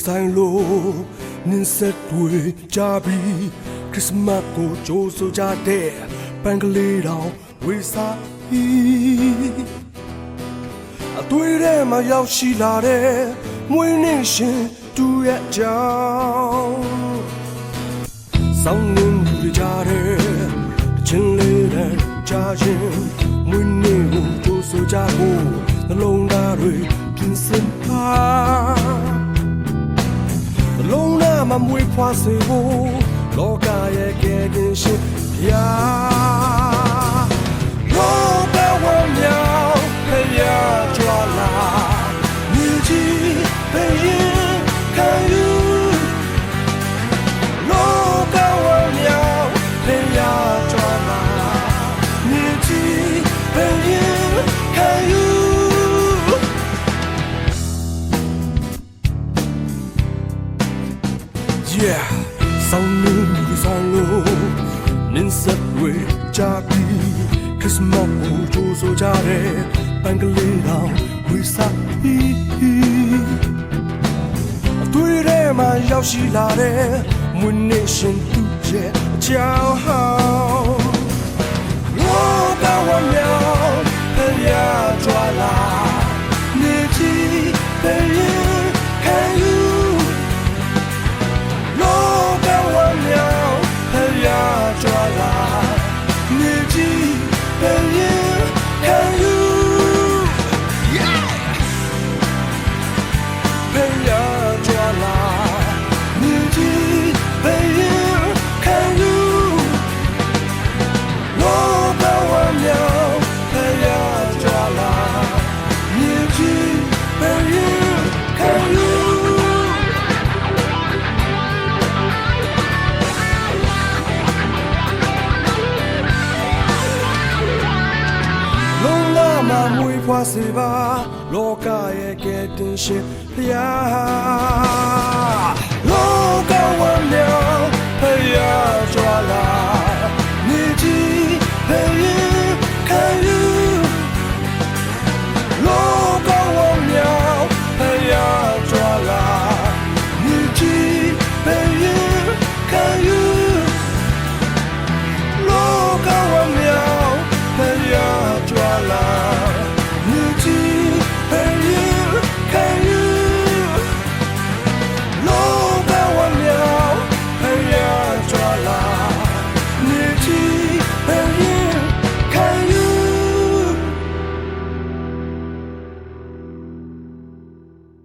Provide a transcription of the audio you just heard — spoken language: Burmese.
ဆိုင်လို့နင်းဆက်တွေကြပြီးခရစ်စမတ်ကိုကြိုးဆိုကြတဲ့ပန်းကလေးတောင်ဝေစားအတွေ့ထဲမှာရောက်ရှိလာတဲ့မွေးနေ့ရှင်တူရဲ့ကြောင်းစောင်းနေလူတွေကြတဲ့ချင်းလေးနဲ့ကြားချင်းမွေးနေ့ကိုကြိုးဆိုကြဖို့နှလုံးသားတွေပြင်ဆင်ပါနှလုံးသားမှာမွေးဖွားစေဖို့လောကရဲ့ကယ်တင်ရှင်ဘုရားလောကဝမ်းမြောက်ဖျားကြွလာမြည်ကြီးဘယ်ရင်ခံယူလောကဝမ်းမြောက်ဖျားကြွလာမြည်ကြီးဘယ်ရင်ခံယူ Yeah ဆောင်းနေလူဆောင်လို့နင်းဆက်ဝေးကြပြီးခရစ်စမတ်ကိုကြိုးဆိုကြတဲ့ပန်းကလေးတောင်ဝေစားအတွေ့ထဲမှာရောက်ရှိလာတဲ့မွေးနေ့ရှင်သူရဲ့အကြောင်းဟောင်းလောကဝမ်းမြောက်ဖျားကြွလာနေကြီးဘယ်ရင်ခံယူကြွလာနေကြီးဘယ်ရင်ခံယူဘယ်ရကြွလာနေကြီးဘယ်ရင်ခံယူလောကဝမ်းမြောက်ဘယ်ရကြွလာနေကြီးဘယ်ရင်ခံယူမွေးဖွားစေပါလောကရဲ့ကယ်တင်ရှင်ဘုရားလောကဝမ်းမြောက်ဖျားကြွလာနေကြီးဘယ်ရင်ခံယူလောကဝမ်းမြောက်ဖျားကြွလာနေကြီးဘယ်ရင်ခံယူလောကဝမ်းမြောက်ဖျားကြွလာ